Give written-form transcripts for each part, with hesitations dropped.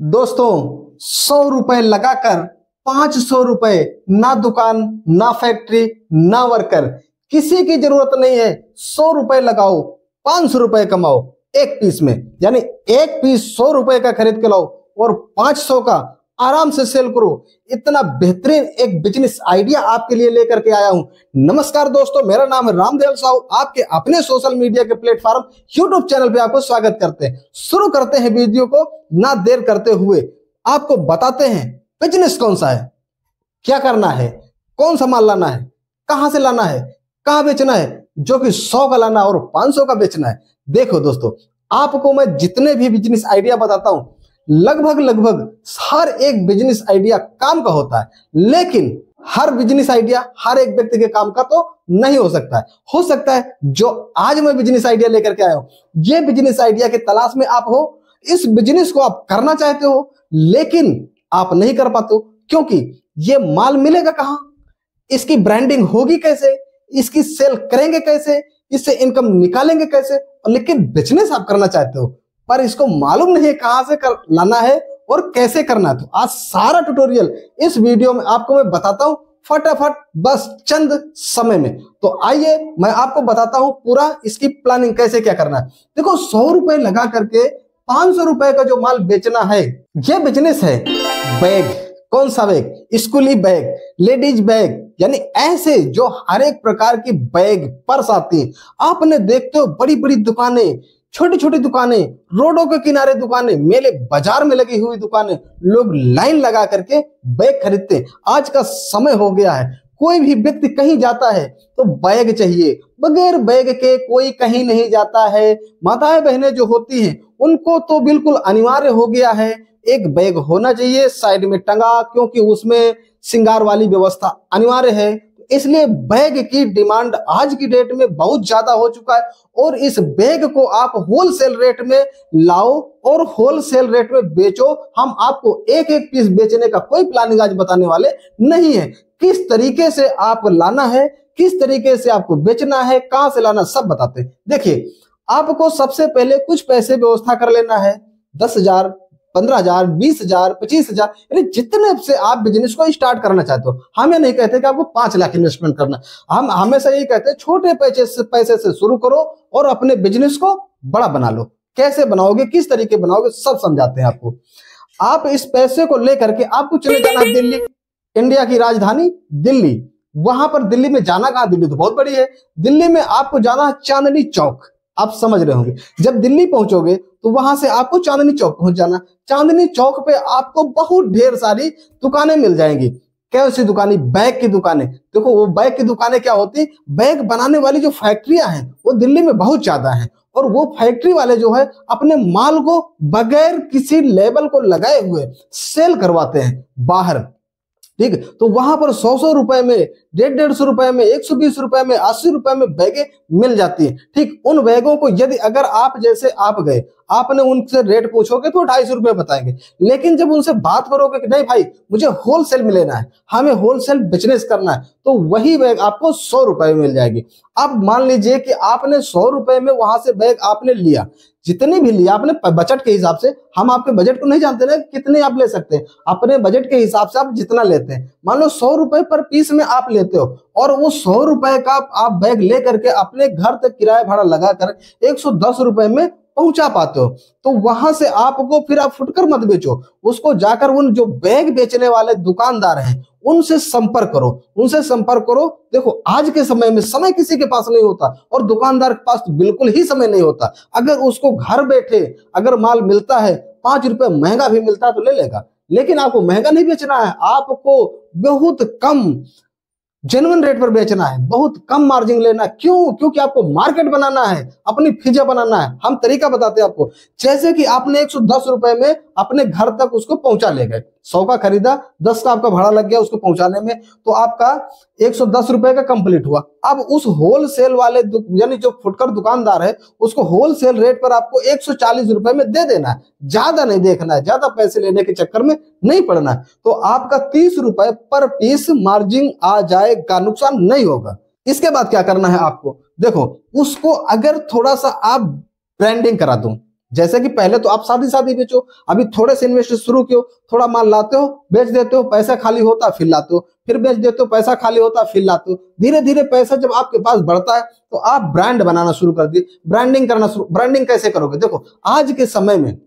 दोस्तों, 100 रुपए लगाकर 500 रुपए, ना दुकान ना फैक्ट्री ना वर्कर, किसी की जरूरत नहीं है। 100 रुपए लगाओ, 500 रुपए कमाओ एक पीस में, यानी एक पीस 100 रुपए का खरीद के लाओ और 500 का आराम से सेल करो। इतना बेहतरीन एक बिजनेस आइडिया आपके लिए लेकर के आया हूं। नमस्कार दोस्तों, मेरा नाम है रामदेव साहू। आपके अपने सोशल मीडिया के प्लेटफॉर्म यूट्यूब चैनल पे आपको स्वागत करते हैं। शुरू करते हैं वीडियो को ना देर करते हुए। आपको बताते हैं बिजनेस कौन सा है, क्या करना है, कौन सा माल लाना है, कहां से लाना है, कहां बेचना है, जो कि 100 का लाना और 500 का बेचना है। देखो दोस्तों, आपको मैं जितने भी बिजनेस आइडिया बताता हूं, लगभग हर एक बिजनेस आइडिया काम का होता है, लेकिन हर बिजनेस आइडिया हर एक व्यक्ति के काम का तो नहीं हो सकता है। हो सकता है जो आज मैं बिजनेस आइडिया लेकर के आया हूं, ये बिजनेस आइडिया की तलाश में आप हो, इस बिजनेस को आप करना चाहते हो लेकिन आप नहीं कर पाते हो, क्योंकि ये माल मिलेगा कहां, इसकी ब्रांडिंग होगी कैसे, इसकी सेल करेंगे कैसे, इससे इनकम निकालेंगे कैसे। लेकिन बिजनेस आप करना चाहते हो पर इसको मालूम नहीं है कहां से लाना है और कैसे करना है। तो आज सारा ट्यूटोरियल इस वीडियो में आपको मैं बताता हूं, फटाफट, बस चंद समय में। तो आइए मैं आपको बताता हूं पूरा इसकी प्लानिंग कैसे क्या करना है। देखो, 100 रुपए लगा करके 500 रुपए का जो माल बेचना है, यह बिजनेस है। बैग, कौन सा बैग? स्कूली बैग, लेडीज बैग, यानी ऐसे जो हर एक प्रकार की बैग, पर्स आती है। आपने देखते हो बड़ी बड़ी दुकानें, छोटी छोटी दुकानें, रोडों के किनारे दुकानें, मेले बाजार में लगी हुई दुकानें, लोग लाइन लगा करके बैग खरीदते हैं। आज का समय हो गया है, कोई भी व्यक्ति कहीं जाता है तो बैग चाहिए, बगैर बैग के कोई कहीं नहीं जाता है। माताएं बहनें जो होती हैं उनको तो बिल्कुल अनिवार्य हो गया है, एक बैग होना चाहिए साइड में टंगा, क्योंकि उसमें श्रृंगार वाली व्यवस्था अनिवार्य है। इसलिए बैग की डिमांड आज की डेट में बहुत ज्यादा हो चुका है और इस बैग को आप होलसेल रेट में लाओ और होलसेल रेट में बेचो। हम आपको एक एक पीस बेचने का कोई प्लानिंग आज बताने वाले नहीं है। किस तरीके से आप लाना है, किस तरीके से आपको बेचना है, कहां से लाना, सब बताते हैं। देखिए, आपको सबसे पहले कुछ पैसे व्यवस्था कर लेना है। 10,000, 15,000, 20,000, 25,000, यानी जितने से आप बिजनेस को स्टार्ट करना चाहते हो। हम ये नहीं कहते कि आपको 5 लाख इन्वेस्टमेंट करना, हम हमेशा यही कहते हैं छोटे पैसे से शुरू करो और अपने बिजनेस को बड़ा बना लो। कैसे बनाओगे, किस तरीके बनाओगे, सब समझाते हैं आपको। आप इस पैसे को लेकर के आपको चले जाना है दिल्ली, इंडिया की राजधानी दिल्ली। वहां पर दिल्ली में जाना कहां, दिल्ली तो बहुत बड़ी है, दिल्ली में आपको जाना है चांदनी चौक। आप समझ रहे होंगे, जब दिल्ली पहुंचोगे तो वहां से आपको चांदनी चौक पहुंच जाना। चांदनी चौक पे आपको बहुत ढेर सारी दुकानें मिल जाएंगी। कैसी दुकानें? बैग की दुकानें। देखो, वो बैग की दुकानें क्या होती, बैग बनाने वाली जो फैक्ट्रियां हैं वो दिल्ली में बहुत ज्यादा हैं, और वो फैक्ट्री वाले जो है अपने माल को बगैर किसी लेबल को लगाए हुए सेल करवाते हैं बाहर। ठीक, तो वहां पर 100 रुपए में, 150 रुपए में, 120 रुपए में, 80 रुपए में बैगे मिल जाती है। ठीक, उन बैगों को यदि अगर आप जैसे आप गए, आपने उनसे रेट पूछोगे तो 250 रुपए बताएंगे, लेकिन जब उनसे बात करोगे कि नहीं भाई मुझे होलसेल में लेना है, हमें होलसेल बिजनेस करना है, तो वही बैग आपको 100 रुपए में मिल जाएगी। अब मान लीजिए कि आपने 100 रुपए में वहां से बैग आपने लिया, जितनी भी लिया आपने बजट के हिसाब से। हम आपके बजट को नहीं जानते ना कितने आप ले सकते हैं, अपने बजट के हिसाब से आप जितना लेते हैं। मान लो 100 रुपए पर पीस में आप लेते हो और वो 100 रुपए का आप बैग लेकर के अपने घर तक किराया भाड़ा लगाकर 110 रुपए में पहुंचा पाते हो, तो वहां से आपको फिर आप फुटकर मत बेचो, उसको जाकर उन जो बैग बेचने वाले दुकानदार हैं उनसे संपर्क करो, उनसे संपर्क करो। देखो, आज के समय में समय किसी के पास नहीं होता और दुकानदार के पास तो बिल्कुल ही समय नहीं होता। अगर उसको घर बैठे अगर माल मिलता है, 5 रुपए महंगा भी मिलता है तो ले लेगा, लेकिन आपको महंगा नहीं बेचना है, आपको बहुत कम जेन्युइन रेट पर बेचना है, बहुत कम मार्जिन लेना है। क्यों? क्योंकि आपको मार्केट बनाना है, अपनी फिजा बनाना है। हम तरीका बताते हैं आपको, जैसे कि आपने 110 रुपए में अपने घर तक उसको पहुंचा ले गए, 100 का खरीदा, 10 का आपका भाड़ा लग गया उसको पहुंचाने में, तो आपका 110 रुपए का कंप्लीट हुआ। अब उस होलसेल वाले यानी जो फुटकर दुकानदार है उसको होलसेल रेट पर आपको 140 रुपए में दे देना है, ज्यादा नहीं देखना है, ज्यादा पैसे लेने के चक्कर में नहीं पड़ना है। तो आपका 30 रुपए पर पीस मार्जिन आ जाएगा, नुकसान नहीं होगा। इसके बाद क्या करना है आपको, देखो, उसको अगर थोड़ा सा आप ब्रांडिंग करा दूं, जैसे कि पहले तो आप सादी सादी बेचो, अभी थोड़े से इन्वेस्ट शुरू कियो, थोड़ा माल लाते हो, बेच देते हो, पैसा खाली होता फिर लाते हो, फिर बेच देते हो, पैसा खाली होता फिर लाते हो। धीरे धीरे पैसा जब आपके पास बढ़ता है तो आप ब्रांड बनाना शुरू कर दिए, ब्रांडिंग करना शुरू। ब्रांडिंग कैसे करोगे? देखो आज के समय में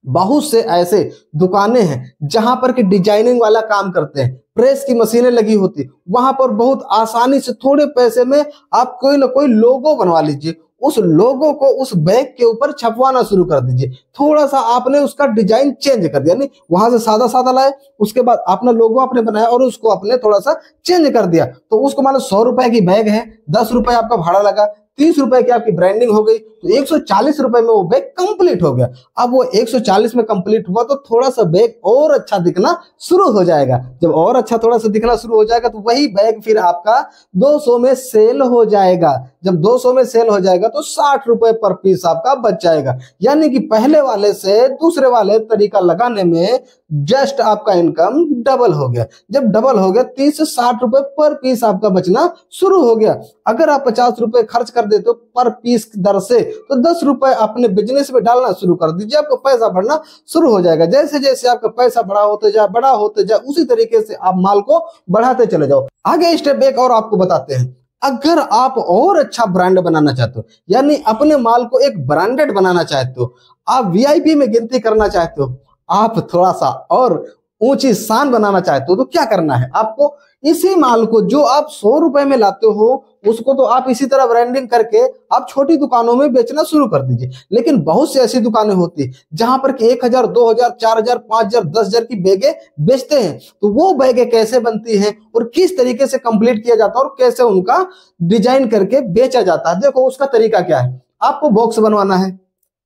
बहुत से ऐसे दुकानें हैं जहां पर कि डिजाइनिंग वाला काम करते हैं, प्रेस की मशीनें लगी होती, वहां पर बहुत आसानी से थोड़े पैसे में आप कोई ना कोई लोगो बनवा लीजिए, उस लोगो को उस बैग के ऊपर छपवाना शुरू कर दीजिए। थोड़ा सा आपने उसका डिजाइन चेंज कर दिया, नहीं वहां से सादा सादा लाए, उसके बाद अपना लोगो आपने बनाया और उसको आपने थोड़ा सा चेंज कर दिया, तो उसको मान लो 100 रुपए की बैग है, 10 रुपए आपका भाड़ा लगा, 30 रुपए की आपकी ब्रांडिंग हो गई, तो 140 रुपए में वो बैग कंप्लीट हो गया। अब वो 140 में कंप्लीट हुआ तो थोड़ा सा बैग और अच्छा दिखना शुरू हो जाएगा। जब और अच्छा थोड़ा सा दिखना शुरू हो जाएगा तो वही बैग फिर आपका 200 में सेल हो जाएगा। जब 200 में सेल हो जाएगा तो 60 रुपए पर पीस आपका बच जाएगा। यानी कि पहले वाले से दूसरे वाले तरीका लगाने में जस्ट आपका इनकम डबल हो गया। जब डबल हो गया 30 से 60 रुपए पर पीस आपका बचना शुरू हो गया। अगर आप 50 रुपए खर्च कर देते हो पर पीस दर से, तो 10 रुपए अपने बिजनेस में डालना शुरू कर दीजिए, आपको पैसा बढ़ना शुरू हो जाएगा। जैसे जैसे आपका पैसा बड़ा होते जाए उसी तरीके से आप माल को बढ़ाते चले जाओ। आगे स्टेप एक और आपको बताते हैं। अगर आप और अच्छा ब्रांड बनाना चाहते हो, यानी अपने माल को एक ब्रांडेड बनाना चाहते हो, आप वीआईपी में गिनती करना चाहते हो, आप थोड़ा सा और ऊंची शान बनाना चाहते हो, तो क्या करना है आपको? इसी माल को जो आप 100 रुपए में लाते हो उसको तो आप इसी तरह ब्रांडिंग करके आप छोटी दुकानों में बेचना शुरू कर दीजिए। लेकिन बहुत सी ऐसी दुकानें होती है जहां पर कि 1000, 2000, 4000, 5000, 10,000 की बैगे बेचते हैं। तो वो बैगे कैसे बनती हैं और किस तरीके से कंप्लीट किया जाता है और कैसे उनका डिजाइन करके बेचा जाता है, देखो उसका तरीका क्या है। आपको बॉक्स बनवाना है।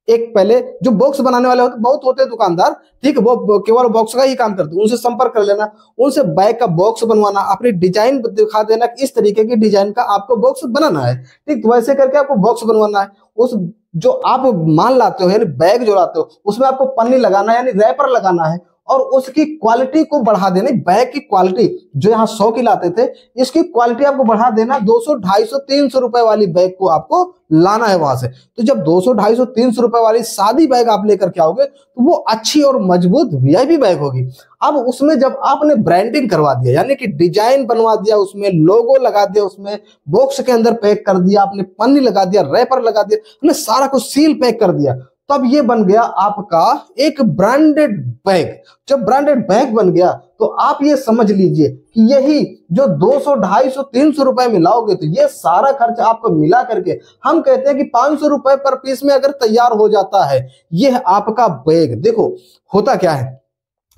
एक पहले जो बॉक्स बनाने वाले होते बहुत होते हैं दुकानदार, ठीक है, वो केवल बॉक्स का ही काम करते हैं, उनसे संपर्क कर लेना, उनसे बैग का बॉक्स बनवाना, अपनी डिजाइन दिखा देना कि इस तरीके की डिजाइन का आपको बॉक्स बनाना है, ठीक, तो वैसे करके आपको बॉक्स बनवाना है। उस जो आप माल लाते हो यानी बैग जो लाते हो उसमें आपको पन्नी लगाना है यानी रैपर लगाना है और उसकी क्वालिटी को बढ़ा देना। बैग की क्वालिटी जो यहाँ 100 की लाते थे, इसकी क्वालिटी आपको बढ़ा देना, 200, 250, 300 रुपए वाली बैग को आपको लाना है वहां से। तो जब 200, 250, 300 रुपए वाली सादी बैग आप लेकर के आओगे तो वो अच्छी और मजबूत वीआईपी बैग होगी। अब उसमें जब आपने ब्रांडिंग करवा दिया यानी कि डिजाइन बनवा दिया, उसमें लोगो लगा दिया, उसमें बॉक्स के अंदर पैक कर दिया, आपने पन्नी लगा दिया, रैपर लगा दिया, आपने सारा कुछ सील पैक कर दिया, तब ये बन गया आपका एक ब्रांडेड बैग। जब ब्रांडेड बैग बन गया तो आप ये समझ लीजिए कि यही जो 200, 250, 300 रुपए में लाओगे तो ये सारा खर्च आपको मिला करके हम कहते हैं कि 500 रुपए पर पीस में अगर तैयार हो जाता है ये आपका बैग। देखो होता क्या है,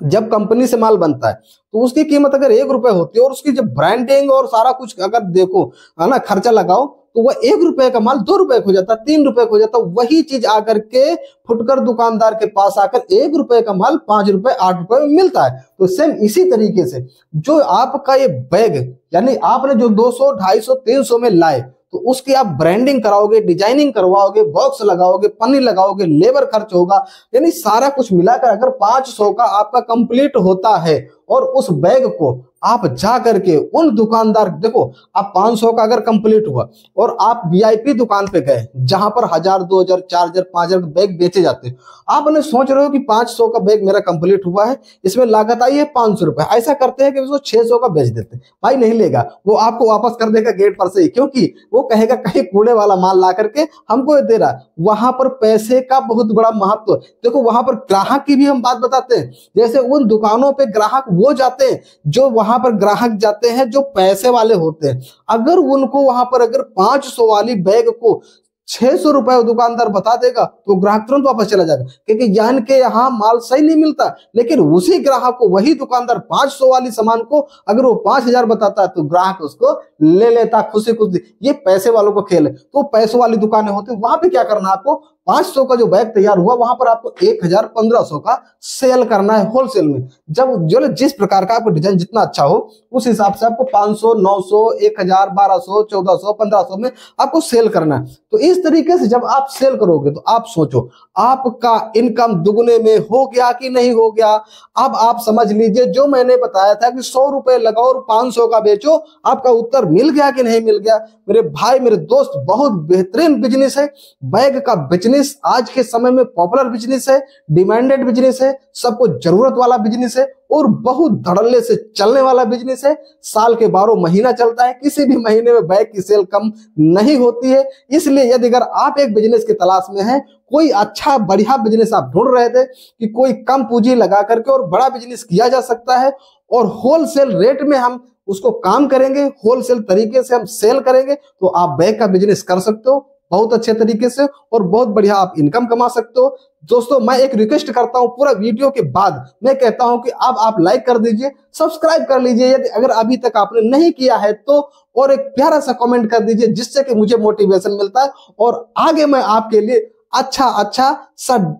जब कंपनी से माल बनता है तो उसकी कीमत अगर 1 रुपए होती है और उसकी जब ब्रांडिंग और सारा कुछ अगर देखो है ना खर्चा लगाओ तो वह 1 रुपए का माल 2 रुपए हो जाता, 3 रुपए हो जाता। वही चीज आकर के फुटकर दुकानदार के पास आकर 1 रुपए का माल 5 रुपए, 8 रुपए में मिलता है। तो सेम इसी तरीके से जो आपका ये बैग यानी आपने जो 200, 250, 300 में लाए तो उसकी आप ब्रांडिंग कराओगे, डिजाइनिंग करवाओगे, बॉक्स लगाओगे, पन्नी लगाओगे, लेबर खर्च होगा, यानी सारा कुछ मिलाकर अगर 500 का आपका कंप्लीट होता है और उस बैग को आप जा करके उन दुकानदार, देखो आप 500 का अगर कंप्लीट हुआ और आप वीआईपी दुकान पे गए जहां पर 1000, 2000, 4000, 5000 बैग बेचे जाते हैं, आपने सोच रहे हो कि 500 का बैग मेरा कंप्लीट हुआ है, इसमें लागत आई है 500 रुपए, ऐसा करते हैं कि उसको 600 का बेच देते हैं। भाई नहीं लेगा, वो आपको वापस कर देगा गेट पर से ही, क्योंकि वो कहेगा कहीं कूड़े वाला माल ला करके हमको दे रहा। वहां पर पैसे का बहुत बड़ा महत्व। देखो वहां पर ग्राहक की भी हम बात बताते हैं, जैसे उन दुकानों पे ग्राहक वो जाते हैं जो वहां पर ग्राहक जाते हैं जो पैसे वाले होते हैं। अगर उनको वहां पर अगर 500 वाली बैग को 600 रुपए दुकानदार बता देगा तो ग्राहक तुरंत वापस चला जाएगा, क्योंकि यान के यहाँ माल सही नहीं मिलता। लेकिन उसी ग्राहक को वही दुकानदार 500 वाली सामान को अगर वो 5000 बताता है तो ग्राहक उसको ले लेता खुशी खुशी। ये पैसे वालों को खेल है। तो पैसों वाली दुकानें होती है, वहां पे क्या करना है आपको, 500 का जो बैग तैयार हुआ वहां पर आपको 1000, 1500 का सेल करना है होलसेल में। जब जो जिस प्रकार का आपको डिजाइन जितना अच्छा हो उस हिसाब से आपको 500, 900, 1000, 1200, 1400, 1500 में आपको सेल करना है। तो इस तरीके से जब आप सेल करोगे तो आप सोचो आपका इनकम दुगने में हो गया कि नहीं हो गया। अब आप समझ लीजिए जो मैंने बताया था कि 100 रुपए लगाओ और 500 का बेचो, आपका उत्तर मिल गया कि नहीं मिल गया। मेरे भाई मेरे दोस्त, बहुत बेहतरीन बिजनेस है बैग का बेचने बिजनेस आज के समय में पॉपुलर बिजनेस है, डिमांडेड बिजनेस है, सबको जरूरत वाला बिजनेस है और बहुत धड़ल्ले से चलने वाला बिजनेस है। साल के 12 महीना चलता है, किसी भी महीने में बैग की सेल कम नहीं होती है। इसलिए यदि अगर आप एक बिजनेस की तलाश में हैं, कोई अच्छा बढ़िया बिजनेस आप ढूंढ रहे थे कि कोई कम पूंजी लगा करके और बड़ा बिजनेस किया जा सकता है और होलसेल रेट में हम उसको काम करेंगे, होलसेल तरीके से हम सेल करेंगे, तो आप बैग का बिजनेस कर सकते हो बहुत अच्छे तरीके से और बहुत बढ़िया आप इनकम कमा सकते हो। दोस्तों मैं एक रिक्वेस्ट करता हूं, पूरा वीडियो के बाद मैं कहता हूं कि अब आप लाइक कर दीजिए, सब्सक्राइब कर लीजिए यदि अगर अभी तक आपने नहीं किया है तो, और एक प्यारा सा कमेंट कर दीजिए जिससे कि मुझे मोटिवेशन मिलता है और आगे मैं आपके लिए अच्छा सा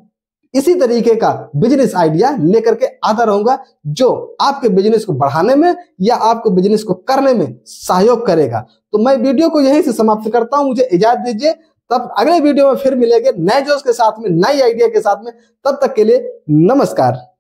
इसी तरीके का बिजनेस आइडिया लेकर के आता रहूंगा जो आपके बिजनेस को बढ़ाने में या आपको बिजनेस को करने में सहयोग करेगा। तो मैं वीडियो को यहीं से समाप्त करता हूं, मुझे इजाजत दीजिए। तब अगले वीडियो में फिर मिलेंगे नए जोश के साथ में, नई आइडिया के साथ में। तब तक के लिए नमस्कार।